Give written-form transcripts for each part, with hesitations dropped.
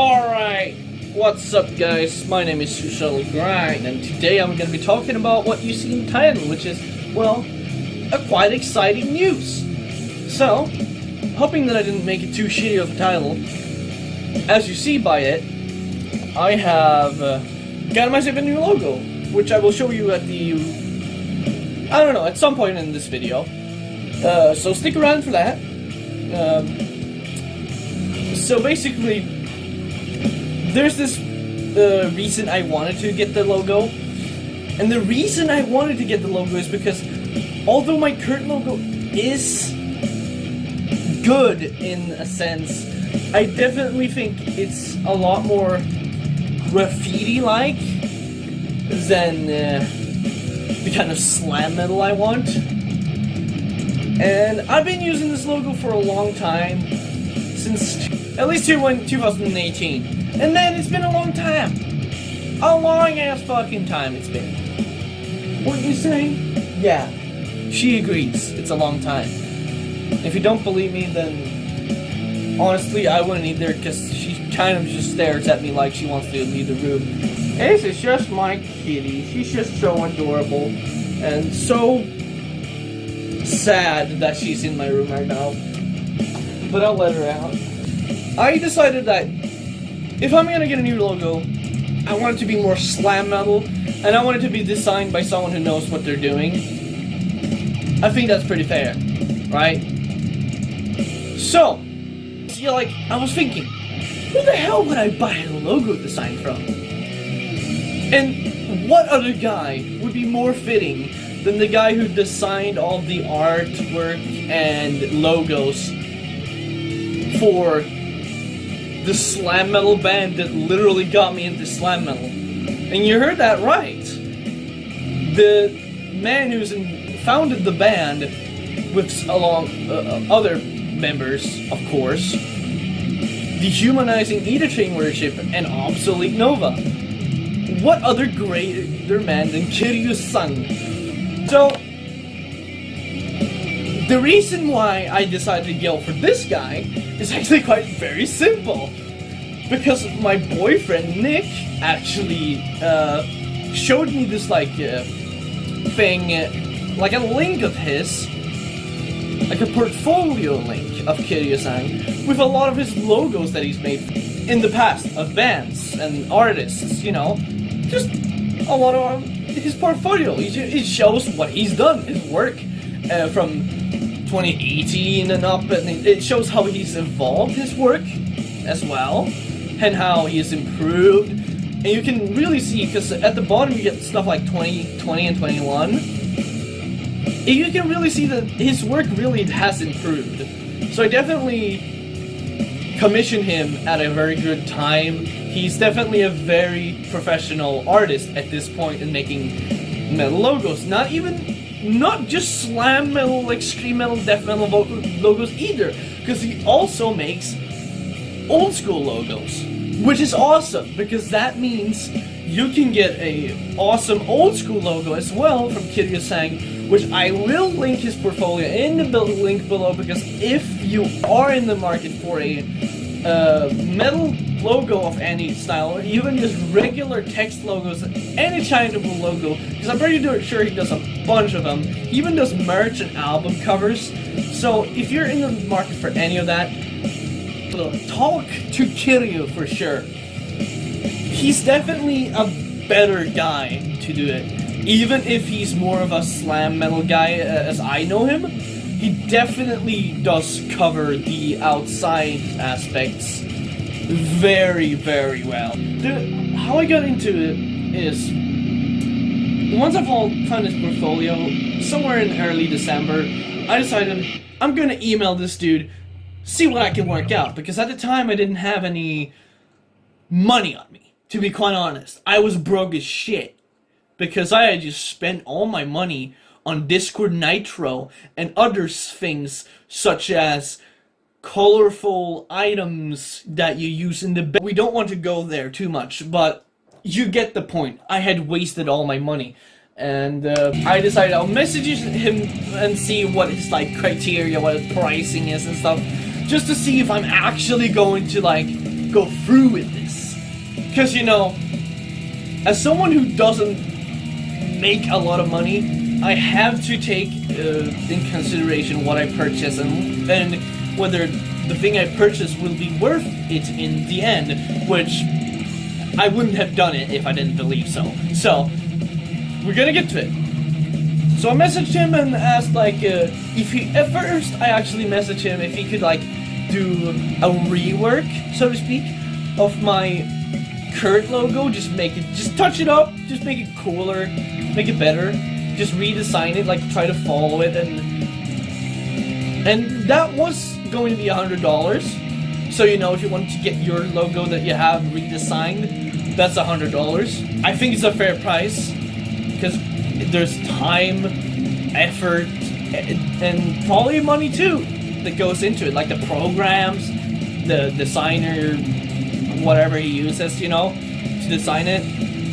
Alright, what's up guys, my name is Social Grind, and today I'm going to be talking about what you see in the title, which is, well, a quite exciting news. So, hoping that I didn't make it too shitty of a title, as you see by it, I have got myself a new logo, which I will show you at at some point in this video. So stick around for that. So basically, there's this reason I wanted to get the logo, and the reason I wanted to get the logo is because although my current logo is good in a sense, I definitely think it's a lot more graffiti-like than the kind of slam metal I want. And I've been using this logo for a long time, since at least 2018. And then it's been a long time. A long ass fucking time it's been. What you saying? Yeah, she agrees. It's a long time. If you don't believe me, then honestly, I wouldn't either, because she kind of just stares at me like she wants to leave the room. This is just my kitty. She's just so adorable and so sad that she's in my room right now. But I'll let her out. I decided that if I'm gonna get a new logo, I want it to be more slam metal, and I want it to be designed by someone who knows what they're doing. I think that's pretty fair, right? So, I was thinking, who the hell would I buy a logo design from? And what other guy would be more fitting than the guy who designed all the artwork and logos for the slam metal band that literally got me into slam metal? And you heard that right. The man who's founded the band with other members, of course, Dehumanizing Eater Chain Worship and Obsolete Nova. What other greater man than Kiryu Zhang? So, the reason why I decided to go for this guy is actually quite very simple. Because my boyfriend, Nick, actually showed me this, thing, like a link of his, like a portfolio link of Kiryu Zhang, with a lot of his logos that he's made in the past, of bands and artists, you know. Just a lot of his portfolio. It shows what he's done, his work from 2018 and up, and it shows how he's evolved his work as well, and how he's improved. And you can really see, because at the bottom you get stuff like 2020 and 21, and you can really see that his work really has improved. So I definitely commissioned him at a very good time. He's definitely a very professional artist at this point in making metal logos. Not just slam metal, extreme metal, death metal logos either, because he also makes old school logos, which is awesome, because that means you can get a awesome old school logo as well from Kiryu Zhang, which I will link his portfolio in the link below, because if you are in the market for a metal logo of any style, or even just regular text logos, any kind of logo, because I'm pretty sure he does a bunch of them. He even does merch and album covers. So if you're in the market for any of that, talk to Kiryu for sure. He's definitely a better guy to do it. Even if he's more of a slam metal guy as I know him, he definitely does cover the outside aspects very, very well. How I got into it is, once I found his portfolio, somewhere in early December, I decided I'm gonna email this dude, see what I can work out, because at the time I didn't have any money on me, to be quite honest. I was broke as shit, because I had just spent all my money on Discord Nitro and other things, such as colorful items that you use in the bed. We don't want to go there too much, but you get the point. I had wasted all my money, and I decided I'll message him and see what his criteria, what his pricing is and stuff, just to see if I'm actually going to go through with this. Because, you know, as someone who doesn't make a lot of money, I have to take in consideration what I purchase and whether the thing I purchased will be worth it in the end, which I wouldn't have done it if I didn't believe so. So, we're gonna get to it. So I messaged him and asked, like, if he, at first I actually messaged him if he could, like, do a rework, so to speak, of my current logo, just touch it up, just make it cooler, make it better, just redesign it, like, try to follow it, and that was going to be $100. So, you know, if you want to get your logo that you have redesigned, that's $100. I think it's a fair price, because there's time, effort, and probably money too that goes into it, like the programs, the designer, whatever he uses, you know, to design it.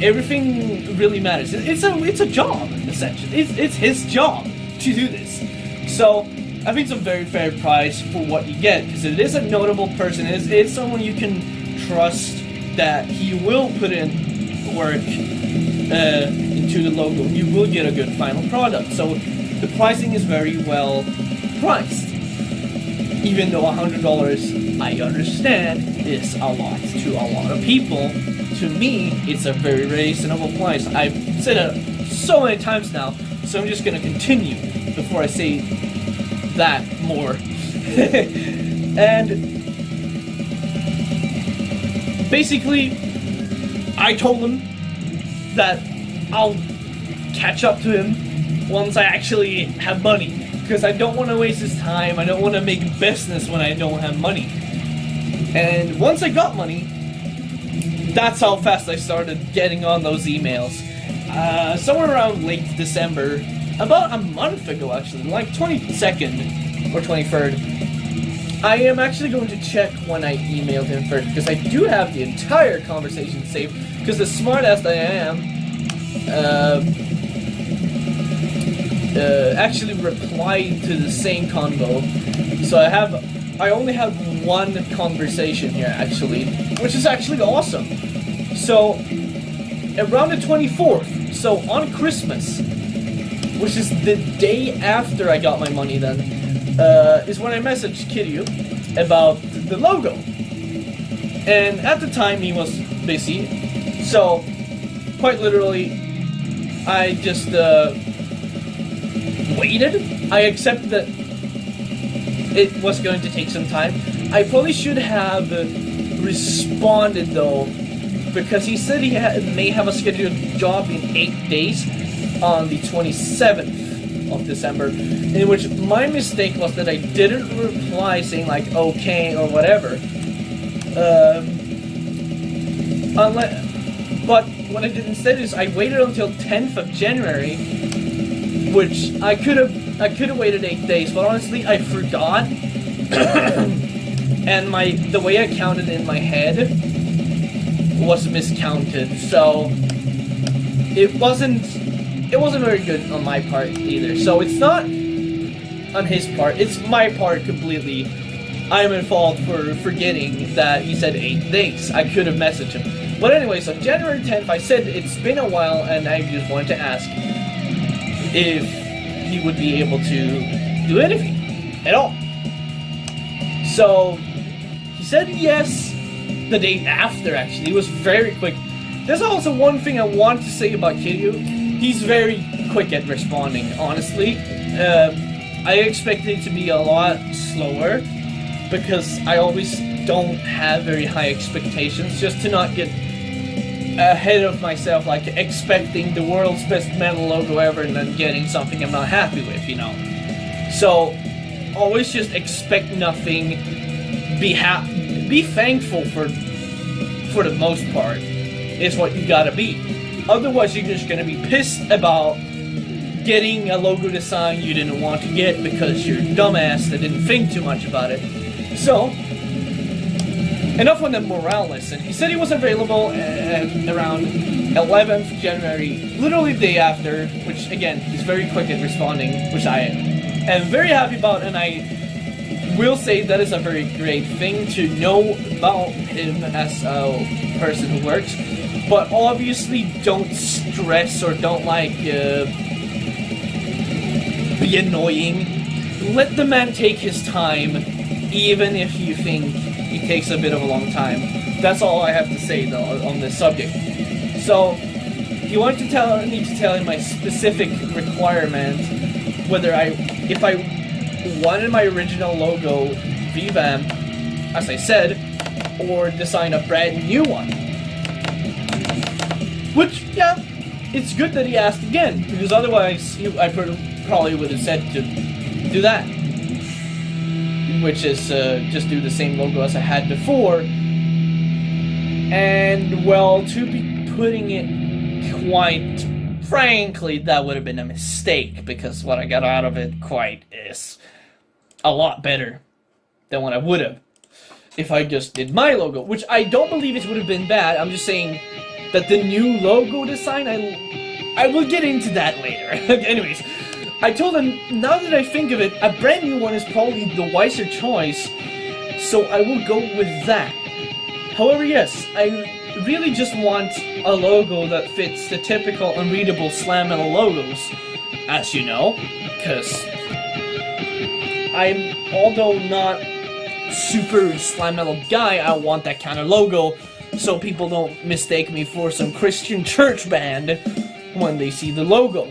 Everything really matters. It's a job, essentially. It's his job to do this. So I think it's a very fair price for what you get, because it is a notable person. It's someone you can trust that he will put in work into the logo. You will get a good final product. So the pricing is very well priced. Even though $100, I understand, is a lot to a lot of people. To me, it's a very reasonable price. I've said it so many times now, so I'm just gonna continue before I say that more. And basically, I told him that I'll catch up to him once I actually have money. Because I don't want to waste his time, I don't want to make business when I don't have money. And once I got money, that's how fast I started getting on those emails. Somewhere around late December, about a month ago actually, like 22nd or 23rd, I am actually going to check when I emailed him first, because I do have the entire conversation saved, because the smart ass that I am, actually replied to the same convo. So I only have one conversation here actually, which is actually awesome. So around the 24th, so on Christmas, which is the day after I got my money then, is when I messaged Kiryu about the logo. And at the time he was busy, so quite literally I just waited. I accepted that it was going to take some time. I probably should have responded though, because he said he may have a scheduled job in 8 days on the 27th of December, in which my mistake was that I didn't reply saying like okay or whatever. But what I did instead is I waited until 10th of January, which I could have waited 8 days, but honestly I forgot. And the way I counted in my head was miscounted, so it wasn't very good on my part either. So it's not on his part, it's my part completely. I'm at fault for forgetting that he said 8 days. I could have messaged him. But anyways, on January 10th, I said it's been a while and I just wanted to ask if he would be able to do anything at all. So he said yes the day after, actually. It was very quick. There's also one thing I want to say about Kiryu. He's very quick at responding, honestly. I expected it to be a lot slower, because I always don't have very high expectations, just to not get ahead of myself, like expecting the world's best metal logo ever and then getting something I'm not happy with, you know. So always just expect nothing, be thankful for the most part is what you gotta be. Otherwise you're just gonna be pissed about getting a logo design you didn't want to get because you're a dumbass that didn't think too much about it. So enough on the morale lesson. He said he was available around 11th January, literally the day after, which again, he's very quick at responding, which I am very happy about, and I will say that is a very great thing to know about him as a person who works, but obviously don't stress or don't like be annoying. Let the man take his time, even if you think he takes a bit of a long time. That's all I have to say though on this subject. So, he wanted to tell me to tell him my specific requirement, if I wanted my original logo revamp, as I said, or design a brand new one. Which, yeah, it's good that he asked again, because otherwise I probably would have said to do that. Which is just do the same logo as I had before. And, well, to be putting it quite frankly, that would have been a mistake, because what I got out of it is a lot better than what I would have if I just did my logo, which I don't believe it would have been bad. I'm just saying that the new logo design, I will get into that later. Anyways, I told him, now that I think of it, a brand new one is probably the wiser choice, so I will go with that. However, yes, I really just want a logo that fits the typical unreadable slam metal logos, as you know, because I'm, although not super slam metal guy, I want that kind of logo so people don't mistake me for some Christian church band when they see the logo.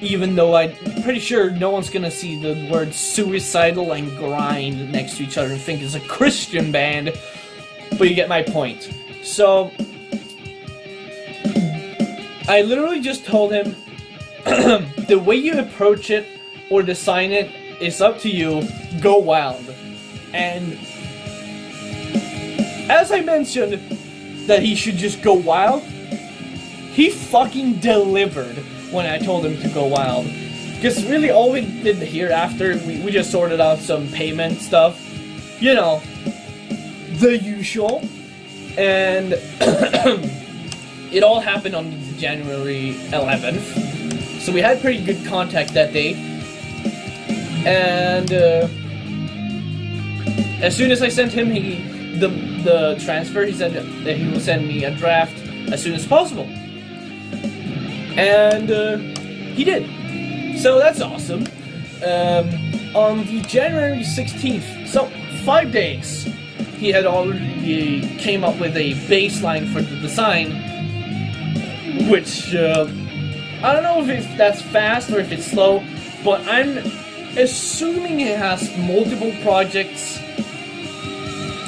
Even though I'm pretty sure no one's gonna see the words suicidal and grind next to each other and think it's a Christian band, but you get my point. So, I literally just told him, the way you approach it or design it is up to you, go wild. And, as I mentioned that he should just go wild, he fucking delivered when I told him to go wild. Because really all we did here after, we just sorted out some payment stuff, you know, the usual. And it all happened on January 11th, so we had pretty good contact that day. And as soon as I sent him the transfer, he said that he will send me a draft as soon as possible. And he did. So that's awesome. On the January 16th, so 5 days, he had already came up with a baseline for the design, which, I don't know if that's fast or if it's slow, but I'm assuming he has multiple projects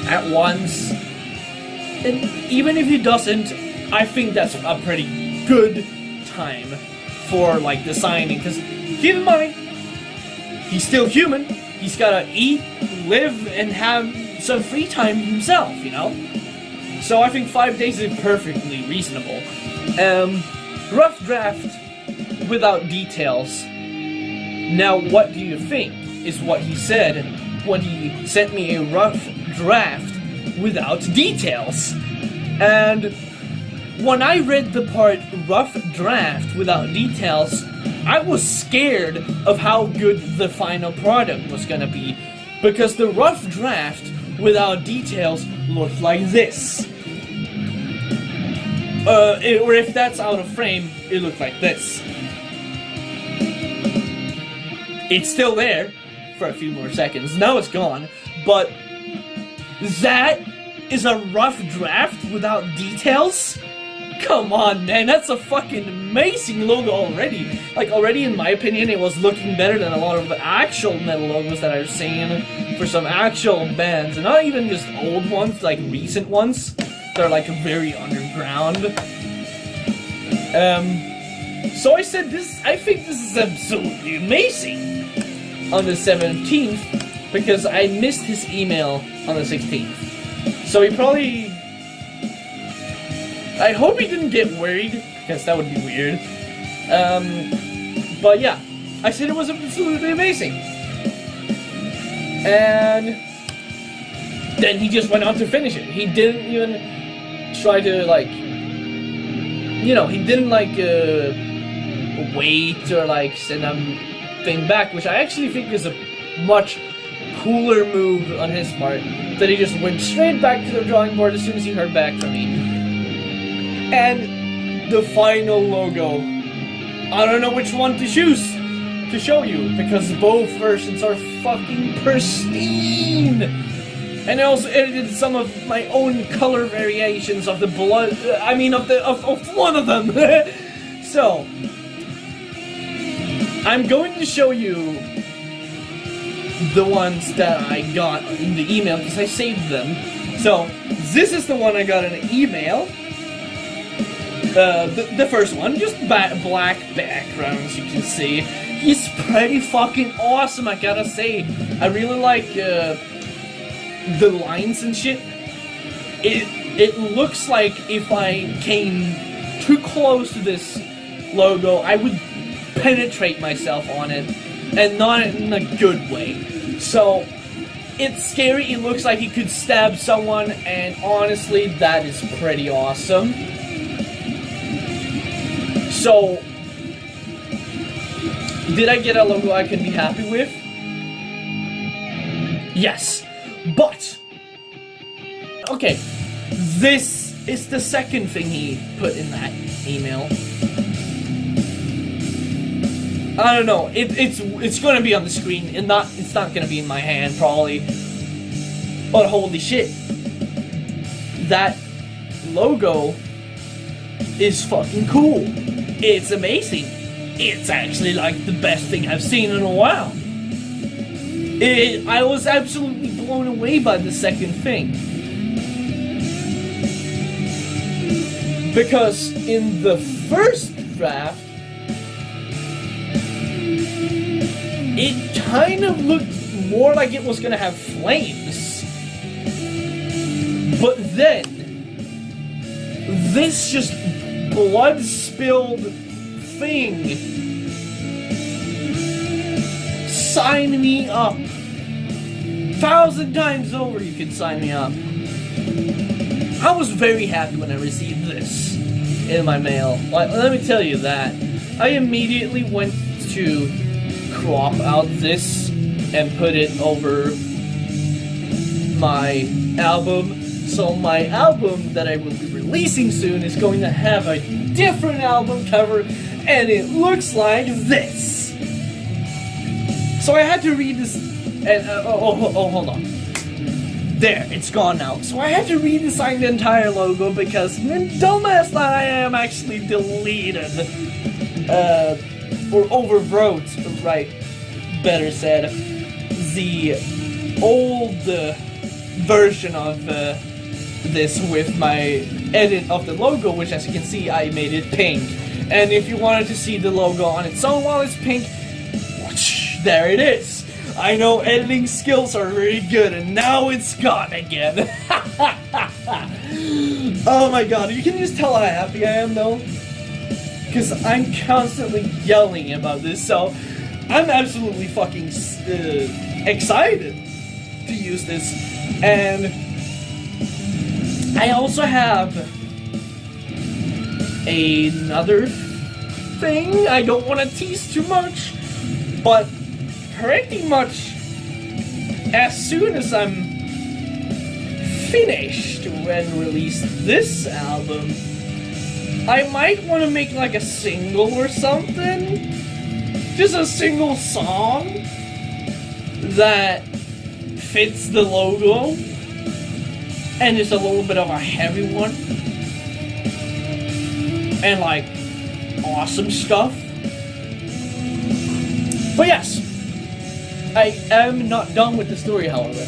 at once, and even if he doesn't, I think that's a pretty good time for, like, designing, because keep in mind, he's still human, he's gotta eat, live, and have some free time himself, you know? So I think 5 days is perfectly reasonable. Rough draft without details. Now what do you think is what he said when he sent me a rough draft without details? And when I read the part rough draft without details, I was scared of how good the final product was gonna be, because the rough draft without details looked like this. Or if that's out of frame, it looked like this. It's still there for a few more seconds. Now it's gone, but that is a rough draft without details? Come on, man, that's a fucking amazing logo already. Like, already, in my opinion, it was looking better than a lot of the actual metal logos that I've seen for some actual bands. And not even just old ones, like recent ones. They're, like, very underground. So I said, I think this is absolutely amazing on the 17th, because I missed his email on the 16th. So he probably... I hope he didn't get worried, because that would be weird. But yeah, I said it was absolutely amazing. And then he just went on to finish it. He didn't even try to, like, you know, he didn't, like, wait or, like, send a thing back, which I actually think is a much cooler move on his part that he just went straight back to the drawing board as soon as he heard back from me. And the final logo, I don't know which one to choose to show you, because both versions are fucking pristine. And I also edited some of my own color variations of the blood, of one of them. So, I'm going to show you the ones that I got in the email, because I saved them. So, this is the one I got in an email. The first one, just black background, as you can see. He's pretty fucking awesome, I gotta say. I really like the lines and shit. It looks like if I came too close to this logo, I would penetrate myself on it, and not in a good way. So, it's scary, it looks like he could stab someone, and honestly, that is pretty awesome. So, did I get a logo I can be happy with? Yes, but, okay, this is the second thing he put in that email. I don't know, it's gonna be on the screen, and it's not gonna be in my hand, probably. But holy shit, that logo is fucking cool. It's amazing. It's actually like the best thing I've seen in a while. I was absolutely blown away by the second thing. Because in the first draft, it kind of looked more like it was gonna have flames. But then, this just blood-spilled thing, sign me up. 1,000 times over you can sign me up. I was very happy when I received this in my mail. Let me tell you that. I immediately went to crop out this and put it over my album. So my album that I will be releasing soon is going to have a different album cover, and it looks like this. So I had to read this, and hold on. There, it's gone now. So I had to redesign the entire logo because, dumbass that I am, actually deleted, or overwrote, right, better said, the old version of this with my edit of the logo, which, as you can see, I made it pink. And if you wanted to see the logo on its own while it's pink, whoosh, there it is. I know editing skills are very good, and now it's gone again. Oh my god, you can just tell how happy I am though, because I'm constantly yelling about this, so I'm absolutely fucking excited to use this. And I also have another thing. I don't want to tease too much, but pretty much as soon as I'm finished and release this album, I might want to make like a single or something. Just a single song that fits the logo and is a little bit of a heavy one and like awesome stuff. But yes, I am not done with the story, however.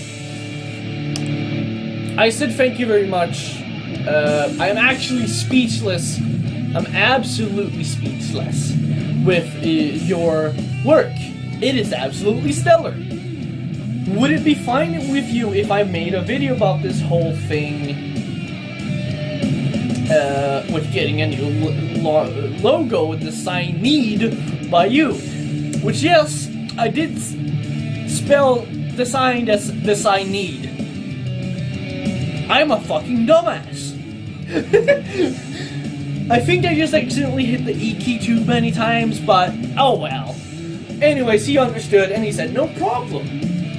I said thank you very much. I'm actually speechless. I'm absolutely speechless with your work. It is absolutely stellar. Would it be fine with you if I made a video about this whole thing with getting a new logo design need by you? Which, yes, I did spell designed as design need. I'm a fucking dumbass. I think I just accidentally hit the E key too many times, but oh well. Anyways, he understood and he said, no problem.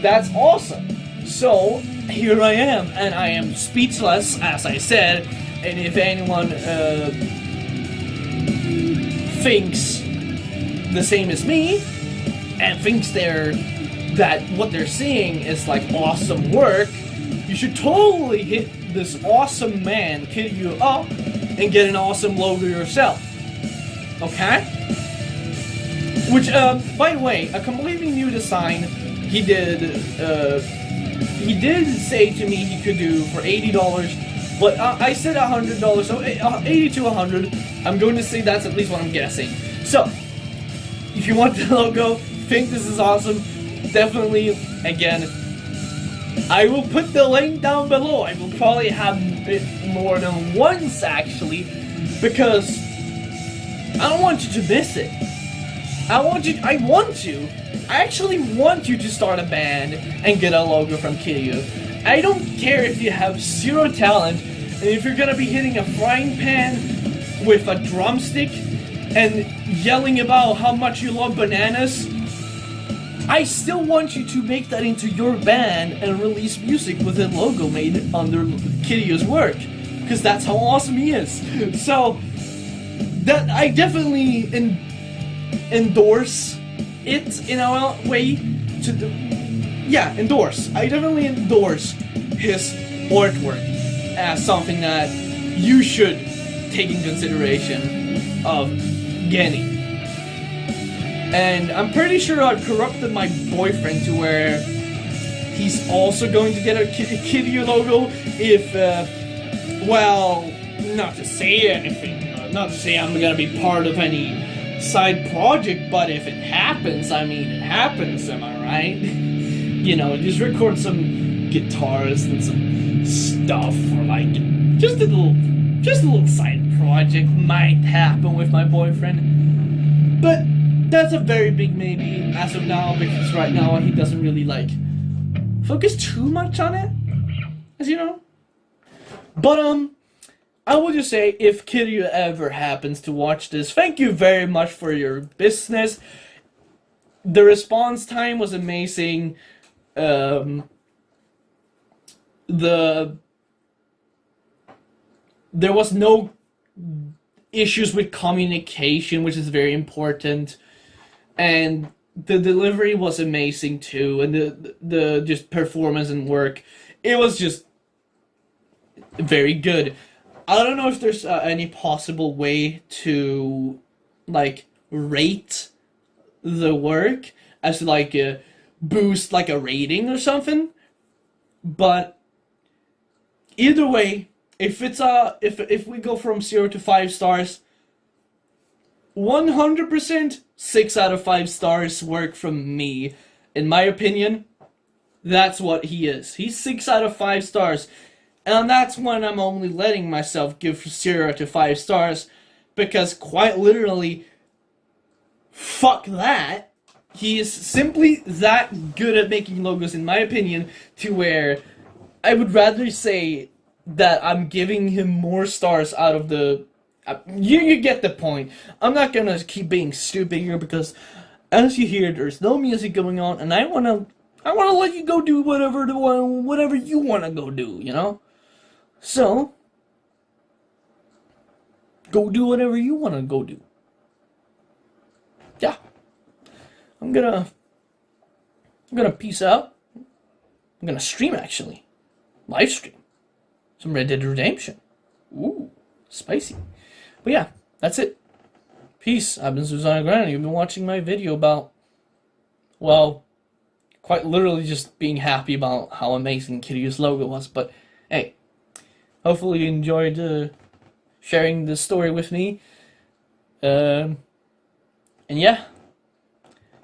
that's awesome. So here I am, and I am speechless, as I said. And if anyone thinks the same as me, and thinks that what they're seeing is like awesome work, you should totally hit this awesome man, Kiryu, up and get an awesome logo yourself. Okay? Which, by the way, a completely new design. He did say to me he could do for $80, but I said $100, so 80 to 100. I'm going to say that's at least what I'm guessing. So, if you want the logo, think this is awesome, definitely, again, I will put the link down below. I will probably have it more than once, actually, because I don't want you to miss it. I actually want you to start a band and get a logo from Kiryu. I don't care if you have zero talent, and if you're gonna be hitting a frying pan with a drumstick and yelling about how much you love bananas. I still want you to make that into your band and release music with a logo made under Kiryu's work, because that's how awesome he is. So, that I definitely endorse it in a way to do. Yeah, endorse. I definitely endorse his artwork as something that you should take in consideration of getting. And I'm pretty sure I've corrupted my boyfriend to where he's also going to get a Kiryu logo if, well, not to say anything, not to say I'm gonna be part of any side project, but if it happens, I mean, it happens, am I right? You know, just record some guitars and some stuff, or like, just a little side project might happen with my boyfriend. But that's a very big maybe as of now, because right now he doesn't really like focus too much on it, as you know. But I will just say, if Kiryu ever happens to watch this, thank you very much for your business. The response time was amazing. There was no issues with communication, which is very important. And the delivery was amazing too, and the just performance and work, it was just very good. I don't know if there's any possible way to like rate the work as like boost like a rating or something, but either way, if it's if we go from 0 to 5 stars, 100% 6 out of 5 stars work from me. In my opinion, that's what he is. He's 6 out of 5 stars. And that's when I'm only letting myself give 0 to 5 stars, because quite literally, fuck that. He is simply that good at making logos, in my opinion, to where I would rather say that I'm giving him more stars out of the... You get the point. I'm not gonna keep being stupid here, because as you hear, there's no music going on, and I wanna let you go do whatever you wanna go do, you know? So, go do whatever you wanna go do. Yeah. I'm gonna peace out. I'm gonna stream, actually. Live stream. Some Red Dead Redemption. Ooh, spicy. But yeah, that's it. Peace. I've been Susanna Grant. You've been watching my video about, well, quite literally just being happy about how amazing Kiryu's logo was. But hey, hopefully you enjoyed sharing this story with me. And yeah,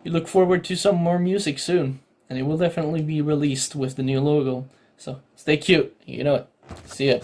you look forward to some more music soon. And it will definitely be released with the new logo. So stay cute. You know it. See ya.